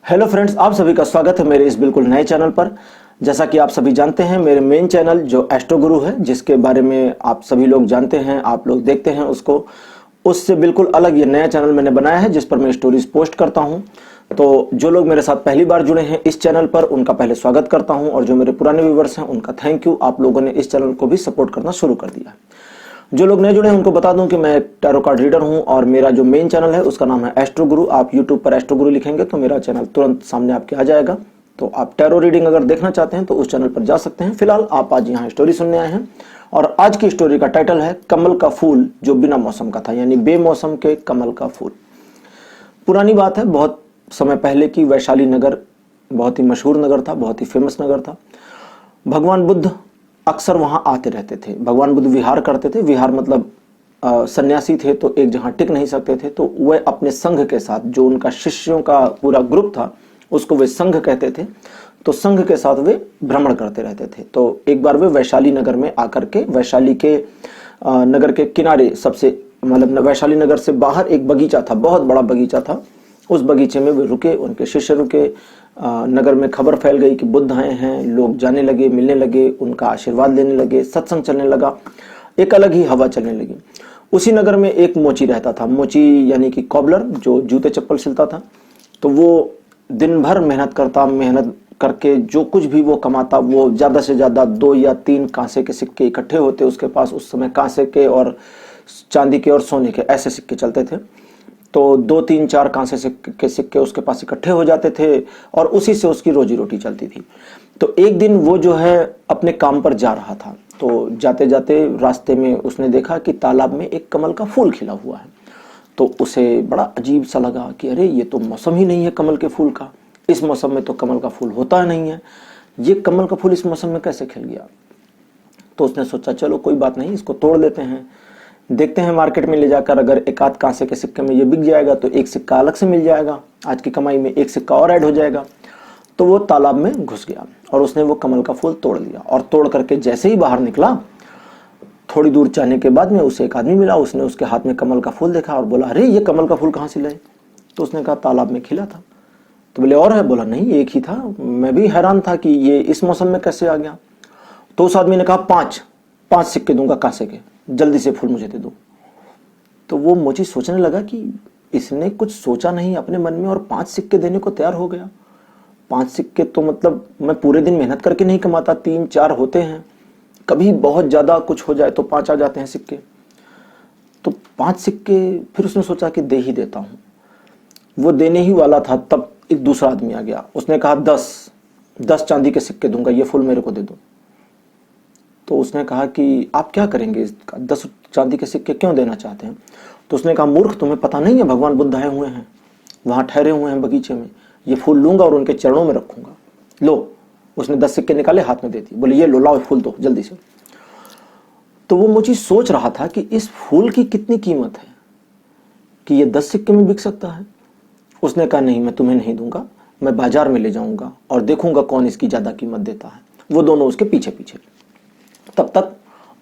Hello friends, आप सभी का स्वागत है मेरे इस बिल्कुल नए चैनल पर। जैसा कि आप सभी जानते हैं, मेरे मेन चैनल जो एस्ट्रो गुरु है, जिसके बारे में आप सभी लोग जानते हैं, आप लोग देखते हैं उसको, उससे बिल्कुल अलग ये नया चैनल मैंने बनाया है जिस पर मैं स्टोरीज पोस्ट करता हूं। तो जो लोग मेरे साथ पहली बार जुड़े हैं इस चैनल पर, उनका पहले स्वागत करता हूं, और जो मेरे पुराने व्यूवर्स हैं उनका थैंक यू। आप लोगों ने इस चैनल को भी सपोर्ट करना शुरू कर दिया है। जो लोग नए जुड़े हैं उनको बता दूं कि मैं टैरो कार्ड रीडर हूं और मेरा जो मेन चैनल है उसका नाम है एस्ट्रो गुरु। आप यूट्यूब पर एस्ट्रो गुरु लिखेंगे तो मेरा चैनल तुरंत सामने आपके आ जाएगा। तो आप टैरो रीडिंग अगर देखना चाहते हैं तो उस चैनल पर जा सकते हैं। फिलहाल आप आज यहाँ स्टोरी सुनने आए हैं और आज की स्टोरी का टाइटल है कमल का फूल जो बिना मौसम का था, यानी बेमौसम के कमल का फूल। पुरानी बात है, बहुत समय पहले की वैशाली नगर बहुत ही मशहूर नगर था, बहुत ही फेमस नगर था। भगवान बुद्ध अक्सर वहां आते रहते थे। भगवान बुद्ध विहार करते थे। विहार मतलब सन्यासी थे तो एक जगह टिक नहीं सकते थे, तो वह अपने संघ के साथ, जो उनका शिष्यों का पूरा ग्रुप था उसको वे संघ कहते थे, तो संघ के साथ वे भ्रमण करते रहते थे। तो एक बार वे वैशाली नगर में आकर के, वैशाली के नगर के किनारे, सबसे मतलब वैशाली नगर से बाहर एक बगीचा था, बहुत बड़ा बगीचा था। उस बगीचे में वे रुके, उनके शिष्य रुके। नगर में खबर फैल गई कि बुद्ध आए हैं। लोग जाने लगे, मिलने लगे, उनका आशीर्वाद लेने लगे, सत्संग चलने लगा, एक अलग ही हवा चलने लगी। उसी नगर में एक मोची रहता था। मोची यानी कि कॉबलर, जो जूते चप्पल सिलता था। तो वो दिन भर मेहनत करता, मेहनत करके जो कुछ भी वो कमाता, वो ज्यादा से ज्यादा 2 या 3 कांसे के सिक्के इकट्ठे होते उसके पास। उस समय कांसे के और चांदी के और सोने के ऐसे सिक्के चलते थे। तो 2, 3, 4 कांसे के सिक्के उसके पास इकट्ठे हो जाते थे और उसी से उसकी रोजी रोटी चलती थी। तो एक दिन वो जो है अपने काम पर जा रहा था, तो जाते जाते रास्ते में उसने देखा कि तालाब में एक कमल का फूल खिला हुआ है। तो उसे बड़ा अजीब सा लगा कि अरे, ये तो मौसम ही नहीं है कमल के फूल का। इस मौसम में तो कमल का फूल होता नहीं है, ये कमल का फूल इस मौसम में कैसे खिल गया। तो उसने सोचा चलो कोई बात नहीं, इसको तोड़ लेते हैं, देखते हैं मार्केट में ले जाकर, अगर एक आध कांसे के सिक्के में ये बिक जाएगा तो एक सिक्का अलग से मिल जाएगा, आज की कमाई में एक सिक्का और ऐड हो जाएगा। तो वो तालाब में घुस गया और उसने वो कमल का फूल तोड़ लिया। और तोड़ करके जैसे ही बाहर निकला, थोड़ी दूर जाने के बाद में उसे एक आदमी मिला। उसने उसके हाथ में कमल का फूल देखा और बोला, अरे ये कमल का फूल कहाँ से लाए। तो उसने कहा तालाब में खिला था। तो बोले और है। बोला नहीं, एक ही था, मैं भी हैरान था कि ये इस मौसम में कैसे आ गया। तो उस आदमी ने कहा 5 सिक्के दूंगा कांसे के, जल्दी से फूल मुझे दे दो। तो वो मोची सोचने लगा कि इसने कुछ सोचा नहीं अपने मन में और 5 सिक्के देने को तैयार हो गया। 5 सिक्के तो मतलब मैं पूरे दिन मेहनत करके नहीं कमाता, 3-4 होते हैं, कभी बहुत ज्यादा कुछ हो जाए तो 5 आ जाते हैं सिक्के। तो 5 सिक्के, फिर उसने सोचा कि दे ही देता हूं। वो देने ही वाला था, तब एक दूसरा आदमी आ गया। उसने कहा 10 चांदी के सिक्के दूंगा, ये फूल मेरे को दे दो। तो उसने कहा कि आप क्या करेंगे इसका, 10 चांदी के सिक्के क्यों देना चाहते हैं। तो उसने कहा मूर्ख, तुम्हें पता नहीं है भगवान बुद्ध आए हुए हैं, वहां ठहरे हुए हैं बगीचे में, ये फूल लूंगा और उनके चरणों में रखूंगा। लो। उसने 10 सिक्के निकाले, हाथ में दे दिए, बोले ये लो, लाओ फूल दो जल्दी से। तो वो मुझे सोच रहा था कि इस फूल की कितनी कीमत है कि ये 10 सिक्के में बिक सकता है। उसने कहा नहीं, मैं तुम्हें नहीं दूंगा, मैं बाजार में ले जाऊंगा और देखूंगा कौन इसकी ज्यादा कीमत देता है। वो दोनों उसके पीछे पीछे। तब तक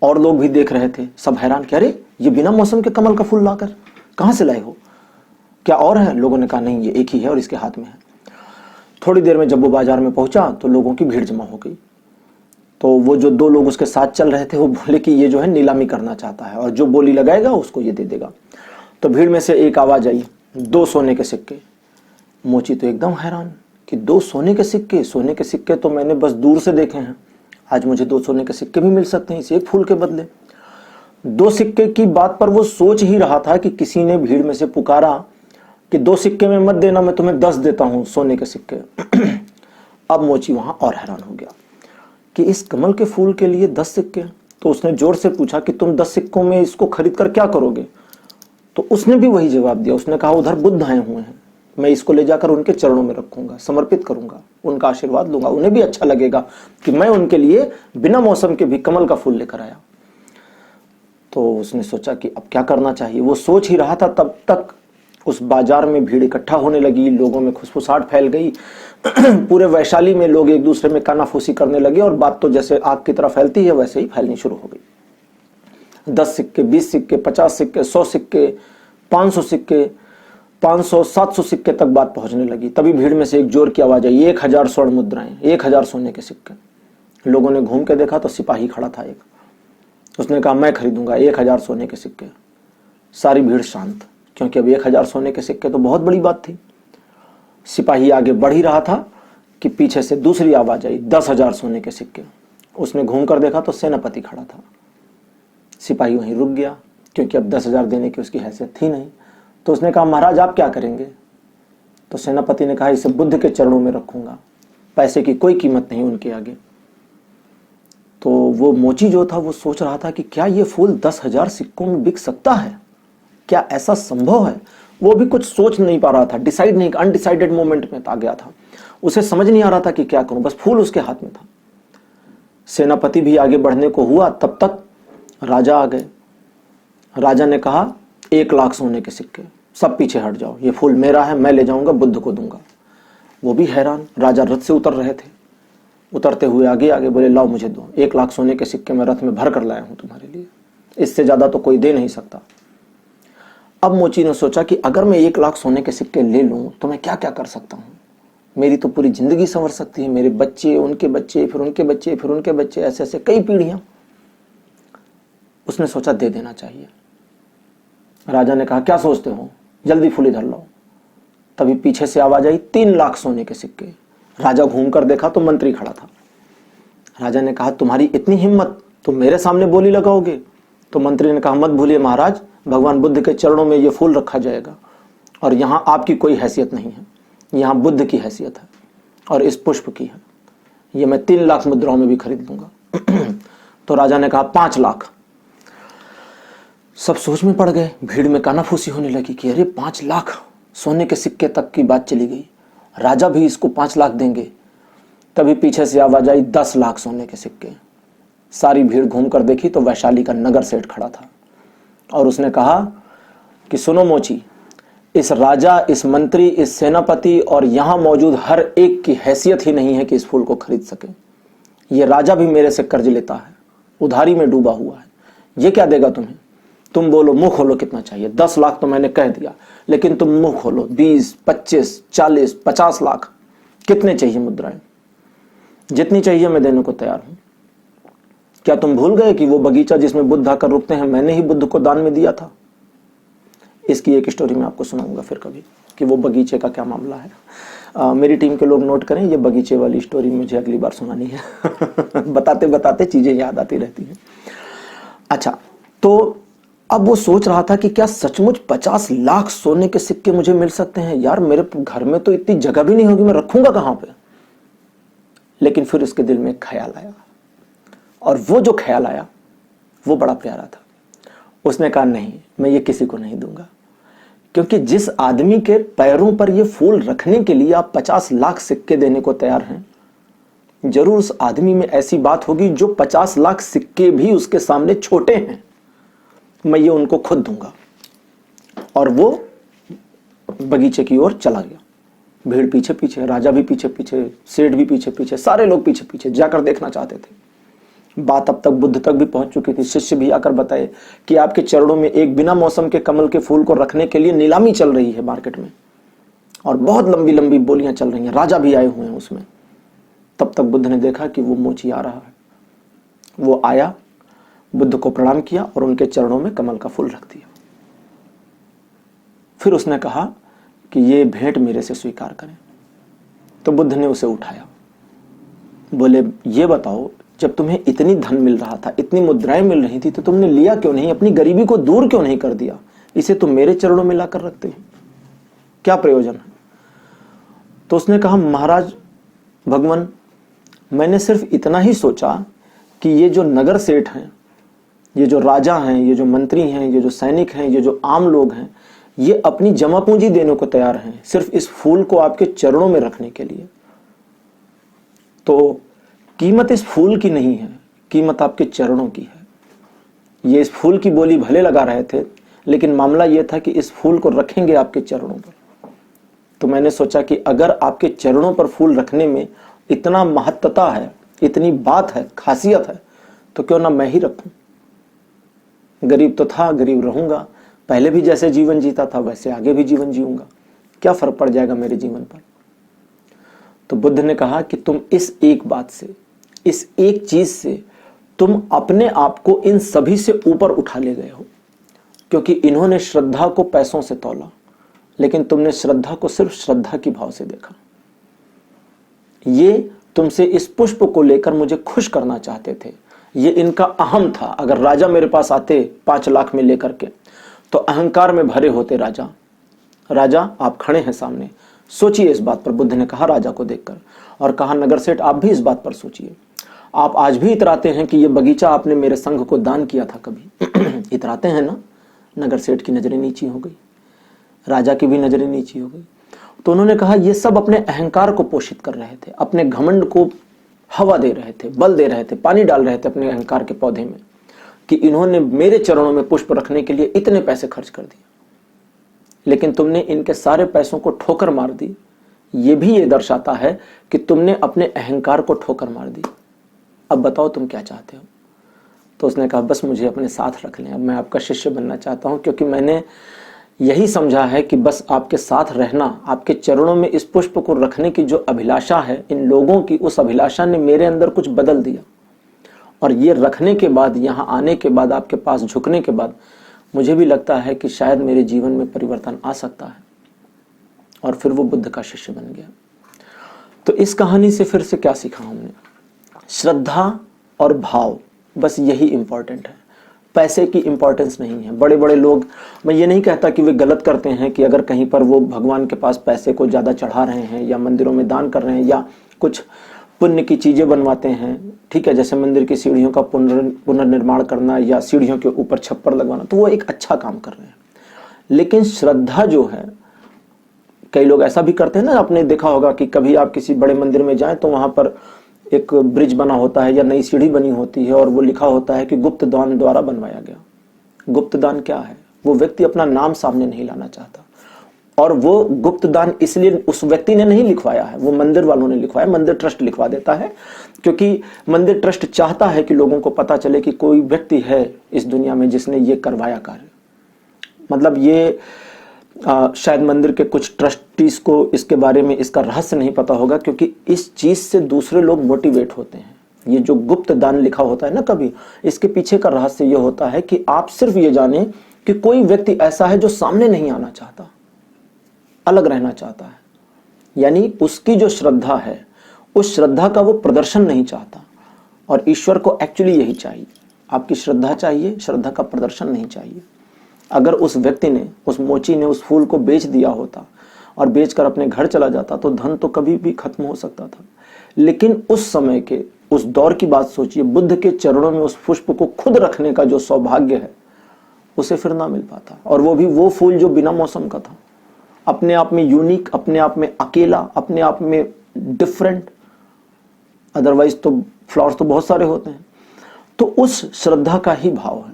और लोग भी देख रहे थे, सब हैरान कि अरे, ये बिना मौसम के कमल का फूल लाकर कहां से लाए हो, क्या और है। लोगों ने कहा नहीं, ये एक ही है और इसके हाथ में है। थोड़ी देर में जब वो बाजार में पहुंचा तो लोगों की भीड़ जमा हो गई। तो वो जो 2 लोग उसके साथ चल रहे थे वो बोले कि ये जो है नीलामी करना चाहता है और जो बोली लगाएगा उसको ये दे देगा। तो भीड़ में से एक आवाज आई, 2 सोने के सिक्के। मोची तो एकदम हैरान कि 2 सोने के सिक्के। सोने के सिक्के तो मैंने बस दूर से देखे हैं, आज मुझे 2 सोने के सिक्के भी मिल सकते हैं इस एक फूल के बदले। 2 सिक्के की बात पर वो सोच ही रहा था कि किसी ने भीड़ में से पुकारा कि 2 सिक्के में मत देना, मैं तुम्हें 10 देता हूं सोने के सिक्के। अब मोची वहां और हैरान हो गया कि इस कमल के फूल के लिए 10 सिक्के। तो उसने जोर से पूछा कि तुम 10 सिक्कों में इसको खरीद कर क्या करोगे। तो उसने भी वही जवाब दिया। उसने कहा उधर बुद्ध आए हुए हैं, मैं इसको ले जाकर उनके चरणों में रखूंगा, समर्पित करूंगा, उनका आशीर्वाद लूंगा, उन्हें भी अच्छा लगेगा कि मैं उनके लिए बिना मौसम के भी कमल का फूल लेकर आया। तो उसने सोचा कि अब क्या करना चाहिए। वो सोच ही रहा था, तब तक उस बाजार में भीड़ इकट्ठा होने लगी, लोगों में खुशफुसाहट फैल गई। पूरे वैशाली में लोग एक दूसरे में कानाफूसी करने लगे और बात तो जैसे आग की तरह फैलती है वैसे ही फैलनी शुरू हो गई। 10 सिक्के, 20 सिक्के, 50 सिक्के, 100 सिक्के, 500 सिक्के, 500-700 सिक्के तक बात पहुंचने लगी। तभी भीड़ में से एक जोर की आवाज आई, 1000 स्वर्ण मुद्राएं, 1000 सोने के सिक्के। लोगों ने घूम के देखा तो सिपाही खड़ा था एक। उसने कहा मैं खरीदूंगा 1000 सोने के सिक्के। सारी भीड़ शांत, क्योंकि अब 1000 सोने के सिक्के तो बहुत बड़ी बात थी। सिपाही आगे बढ़ ही रहा था कि पीछे से दूसरी आवाज आई, 10,000 सोने के सिक्के। उसने घूम कर देखा तो सेनापति खड़ा था। सिपाही वहीं रुक गया, क्योंकि अब 10,000 देने की उसकी हैसियत थी नहीं। तो उसने कहा महाराज आप क्या करेंगे? तो सेनापति ने कहा इसे बुद्ध के चरणों में रखूंगा, पैसे की कोई कीमत नहीं उनके आगे। तो वो मोची जो था वो सोच रहा था कि क्या ये फूल 10,000 सिक्कों में बिक सकता है? क्या ऐसा संभव है? वो भी कुछ सोच नहीं पा रहा था, डिसाइड नहीं, अनडिसाइडेड मोमेंट में आ गया था। उसे समझ नहीं आ रहा था कि क्या करूं, बस फूल उसके हाथ में था। सेनापति भी आगे बढ़ने को हुआ, तब तक राजा आ गए। राजा ने कहा 1,00,000 सोने के सिक्के, सब पीछे हट जाओ, ये फूल मेरा है, मैं ले जाऊंगा, बुद्ध को दूंगा। वो भी हैरान, राजा रथ से उतर रहे थे। उतरते हुए आगे आगे बोले लाओ मुझे दो, 1,00,000 सोने के सिक्के मैं रथ में भर कर लाया हूं तुम्हारे लिए, इससे ज्यादा तो कोई दे नहीं सकता। अब मोची ने सोचा कि अगर मैं 1,00,000 सोने के सिक्के ले लूं तो मैं क्या क्या कर सकता हूं, मेरी तो पूरी जिंदगी संवर सकती है, मेरे बच्चे, उनके बच्चे, फिर उनके बच्चे, फिर उनके बच्चे, ऐसे ऐसे कई पीढ़ियां। उसने सोचा दे देना चाहिए। राजा ने कहा क्या सोचते हो, जल्दी फूल इधर लाओ। तभी पीछे से आवाज आई 3,00,000 सोने के सिक्के। राजा घूमकर देखा तो मंत्री खड़ा था। राजा ने कहा तुम्हारी इतनी हिम्मत, तुम मेरे सामने बोली लगाओगे? तो मंत्री ने कहा मत भूलिए महाराज, भगवान बुद्ध के चरणों में ये फूल रखा जाएगा और यहां आपकी कोई हैसियत नहीं है, यहां बुद्ध की हैसियत है और इस पुष्प की है। ये मैं 3,00,000 मुद्राओं में भी खरीद लूंगा। तो राजा ने कहा 5,00,000। सब सोच में पड़ गए, भीड़ में कानाफूसी होने लगी कि अरे 5,00,000 सोने के सिक्के तक की बात चली गई, राजा भी इसको 5,00,000 देंगे। तभी पीछे से आवाज आई 10,00,000 सोने के सिक्के। सारी भीड़ घूमकर देखी तो वैशाली का नगर सेठ खड़ा था और उसने कहा कि सुनो मोची, इस राजा, इस मंत्री, इस सेनापति और यहां मौजूद हर एक की हैसियत ही नहीं है कि इस फूल को खरीद सके। ये राजा भी मेरे से कर्ज लेता है, उधारी में डूबा हुआ है, ये क्या देगा तुम्हें? तुम बोलो, मुंह खोलो, कितना चाहिए? 10,00,000 तो मैंने कह दिया, लेकिन तुम मुंह खोलो, 20, 25, 40, 50,00,000 कितने चाहिए मुद्राएं? जितनी चाहिए मैं देने को तैयार हूं। क्या तुम भूल गए कि वो बगीचा जिसमें बुद्ध आकर रुकते हैं मैंने ही बुद्ध को दान में दिया था? इसकी एक स्टोरी मैं आपको सुनाऊंगा फिर कभी कि वो बगीचे का क्या मामला है। मेरी टीम के लोग नोट करें, ये बगीचे वाली स्टोरी मुझे अगली बार सुनानी है। बताते बताते चीजें याद आती रहती हैं। अच्छा, तो अब वो सोच रहा था कि क्या सचमुच 50,00,000 सोने के सिक्के मुझे मिल सकते हैं? यार मेरे घर में तो इतनी जगह भी नहीं होगी, मैं रखूंगा कहां पे? लेकिन फिर उसके दिल में एक ख्याल आया, और वो जो ख्याल आया वो बड़ा प्यारा था। उसने कहा नहीं, मैं ये किसी को नहीं दूंगा, क्योंकि जिस आदमी के पैरों पर ये फूल रखने के लिए आप 50,00,000 सिक्के देने को तैयार हैं, जरूर उस आदमी में ऐसी बात होगी जो 50,00,000 सिक्के भी उसके सामने छोटे हैं। मैं ये उनको खुद दूंगा। और वो बगीचे की ओर चला गया। भीड़ पीछे पीछे, राजा भी पीछे पीछे, सेठ भी पीछे पीछे, सारे लोग पीछे पीछे जाकर देखना चाहते थे। बात अब तक बुद्ध तक भी पहुंच चुकी थी। शिष्य भी आकर बताए कि आपके चरणों में एक बिना मौसम के कमल के फूल को रखने के लिए नीलामी चल रही है मार्केट में, और बहुत लंबी लंबी बोलियां चल रही हैं, राजा भी आए हुए हैं उसमें। तब तक बुद्ध ने देखा कि वो मोची आ रहा है। वो आया, बुद्ध को प्रणाम किया और उनके चरणों में कमल का फूल रख दिया। फिर उसने कहा कि ये भेंट मेरे से स्वीकार करें। तो बुद्ध ने उसे उठाया, बोले ये बताओ, जब तुम्हें इतनी धन मिल रहा था, इतनी मुद्राएं मिल रही थी, तो तुमने लिया क्यों नहीं? अपनी गरीबी को दूर क्यों नहीं कर दिया? इसे तुम मेरे चरणों में लाकर रखते हो, क्या प्रयोजन है? तो उसने कहा महाराज भगवान, मैंने सिर्फ इतना ही सोचा कि ये जो नगर सेठ हैं, ये जो राजा हैं, ये जो मंत्री हैं, ये जो सैनिक हैं, ये जो आम लोग हैं, ये अपनी जमा पूंजी देने को तैयार हैं सिर्फ इस फूल को आपके चरणों में रखने के लिए। तो कीमत इस फूल की नहीं है, कीमत आपके चरणों की है। ये इस फूल की बोली भले लगा रहे थे, लेकिन मामला यह था कि इस फूल को रखेंगे आपके चरणों पर। तो मैंने सोचा कि अगर आपके चरणों पर फूल रखने में इतना महत्वता है, इतनी बात है, खासियत है, तो क्यों ना मैं ही रखूं। गरीब तो था, गरीब रहूंगा, पहले भी जैसे जीवन जीता था वैसे आगे भी जीवन जीऊंगा, क्या फर्क पड़ जाएगा मेरे जीवन पर। तो बुद्ध ने कहा कि तुम इस एक बात से, इस एक चीज से तुम अपने आप को इन सभी से ऊपर उठा ले गए हो, क्योंकि इन्होंने श्रद्धा को पैसों से तौला, लेकिन तुमने श्रद्धा को सिर्फ श्रद्धा की भाव से देखा। ये तुमसे इस पुष्प को लेकर मुझे खुश करना चाहते थे, ये इनका अहम था। अगर राजा मेरे पास आते 5 लाख में लेकर के, तो अहंकार में भरे होते राजा। राजा आप खड़े हैं सामने, सोचिए इस बात पर, बुद्ध ने कहा राजा को देखकर, और कहा नगर सेठ आप भी इस बात पर सोचिए। आप आज भी इतराते हैं कि ये बगीचा आपने मेरे संघ को दान किया था कभी इतराते हैं ना। नगर सेठ की नजरें नीची हो गई, राजा की भी नजरें नीची हो गई। तो उन्होंने कहा ये सब अपने अहंकार को पोषित कर रहे थे, अपने घमंड को हवा दे रहे थे, बल दे रहे थे, पानी डाल रहे थे अपने अहंकार के पौधे में, कि इन्होंने मेरे चरणों में पुष्प रखने के लिए इतने पैसे खर्च कर दिए, लेकिन तुमने इनके सारे पैसों को ठोकर मार दी। ये भी ये दर्शाता है कि तुमने अपने अहंकार को ठोकर मार दी। अब बताओ तुम क्या चाहते हो। तो उसने कहा बस मुझे अपने साथ रख लें, अब मैं आपका शिष्य बनना चाहता हूं, क्योंकि मैंने यही समझा है कि बस आपके साथ रहना, आपके चरणों में इस पुष्प को रखने की जो अभिलाषा है इन लोगों की, उस अभिलाषा ने मेरे अंदर कुछ बदल दिया। और ये रखने के बाद, यहाँ आने के बाद, आपके पास झुकने के बाद मुझे भी लगता है कि शायद मेरे जीवन में परिवर्तन आ सकता है। और फिर वो बुद्ध का शिष्य बन गया। तो इस कहानी से फिर से क्या सीखा हमने? श्रद्धा और भाव, बस यही इंपॉर्टेंट है, पैसे की इंपॉर्टेंस नहीं है। बड़े बड़े लोग, मैं ये नहीं कहता कि वे गलत करते हैं कि अगर कहीं पर वो भगवान के पास पैसे को ज़्यादा चढ़ा रहे हैं या मंदिरों में दान कर रहे हैं या कुछ पुण्य की चीज़ें बनवाते हैं, ठीक है, जैसे मंदिर की सीढ़ियों का पुनर्निर्माण करना या सीढ़ियों के ऊपर छप्पर लगवाना, तो वो एक अच्छा काम कर रहे हैं। लेकिन श्रद्धा जो है, कई लोग ऐसा भी करते हैं ना, आपने देखा होगा कि कभी आप किसी बड़े मंदिर में जाएं तो वहां पर एक ब्रिज बना होता है या नई सीढ़ी बनी होती है और वो लिखा होता है कि गुप्त दान द्वारा बनवाया गया। गुप्त दान क्या है? वो व्यक्ति अपना नाम सामने नहीं लाना चाहता, और वो गुप्त दान इसलिए उस व्यक्ति ने नहीं लिखवाया है, वो मंदिर वालों ने लिखवाया। मंदिर ट्रस्ट लिखवा देता है, क्योंकि मंदिर ट्रस्ट चाहता है कि लोगों को पता चले कि कोई व्यक्ति है इस दुनिया में जिसने ये करवाया कार्य। मतलब ये शायद मंदिर के कुछ ट्रस्टीज को इसके बारे में इसका रहस्य नहीं पता होगा, क्योंकि इस चीज से दूसरे लोग मोटिवेट होते हैं। ये जो गुप्त दान लिखा होता है ना कभी, इसके पीछे का रहस्य ये होता है कि आप सिर्फ ये जाने कि कोई व्यक्ति ऐसा है जो सामने नहीं आना चाहता, अलग रहना चाहता है, यानी उसकी जो श्रद्धा है उस श्रद्धा का वो प्रदर्शन नहीं चाहता। और ईश्वर को एक्चुअली यही चाहिए, आपकी श्रद्धा चाहिए, श्रद्धा का प्रदर्शन नहीं चाहिए। अगर उस व्यक्ति ने, उस मोची ने उस फूल को बेच दिया होता और बेचकर अपने घर चला जाता तो धन तो कभी भी खत्म हो सकता था। लेकिन उस समय के, उस दौर की बात सोचिए, बुद्ध के चरणों में उस पुष्प को खुद रखने का जो सौभाग्य है उसे फिर ना मिल पाता। और वो भी वो फूल जो बिना मौसम का था, अपने आप में यूनिक, अपने आप में अकेला, अपने आप में डिफरेंट। अदरवाइज तो फ्लावर्स तो बहुत सारे होते हैं। तो उस श्रद्धा का ही भाव है।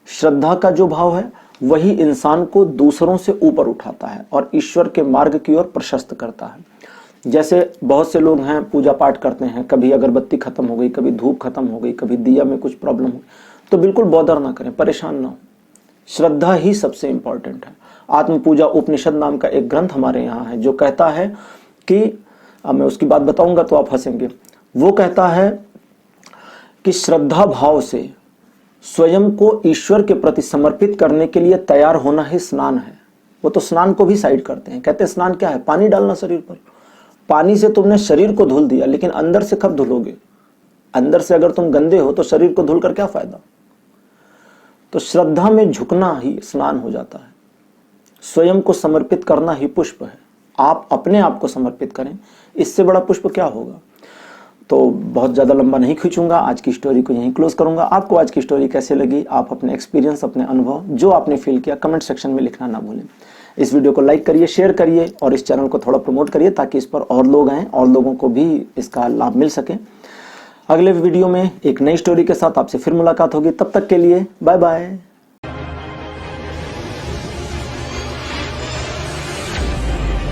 श्रद्धा का जो भाव है वही इंसान को दूसरों से ऊपर उठाता है और ईश्वर के मार्ग की ओर प्रशस्त करता है। जैसे बहुत से लोग हैं, पूजा पाठ करते हैं, कभी अगरबत्ती खत्म हो गई, कभी धूप खत्म हो गई, कभी दिया में कुछ प्रॉब्लम हो, तो बिल्कुल बॉदर ना करें, परेशान ना हो। श्रद्धा ही सबसे इंपॉर्टेंट है। आत्म पूजा उपनिषद नाम का एक ग्रंथ हमारे यहाँ है जो कहता है कि, अब मैं उसकी बात बताऊंगा तो आप हंसेंगे, वो कहता है कि श्रद्धा भाव से स्वयं को ईश्वर के प्रति समर्पित करने के लिए तैयार होना ही स्नान है। वो तो स्नान को भी साइड करते हैं, कहते हैं स्नान क्या है? पानी डालना शरीर पर। पानी से तुमने शरीर को धुल दिया, लेकिन अंदर से कब धुलोगे? अंदर से अगर तुम गंदे हो तो शरीर को धुलकर क्या फायदा? तो श्रद्धा में झुकना ही स्नान हो जाता है। स्वयं को समर्पित करना ही पुष्प है। आप अपने आप को समर्पित करें, इससे बड़ा पुष्प क्या होगा? तो बहुत ज़्यादा लंबा नहीं खींचूंगा, आज की स्टोरी को यहीं क्लोज करूंगा। आपको आज की स्टोरी कैसे लगी? आप अपने एक्सपीरियंस, अपने अनुभव जो आपने फील किया कमेंट सेक्शन में लिखना ना भूलें। इस वीडियो को लाइक करिए, शेयर करिए और इस चैनल को थोड़ा प्रमोट करिए ताकि इस पर और लोग आएँ और लोगों को भी इसका लाभ मिल सके। अगले वीडियो में एक नई स्टोरी के साथ आपसे फिर मुलाकात होगी। तब तक के लिए बाय बाय।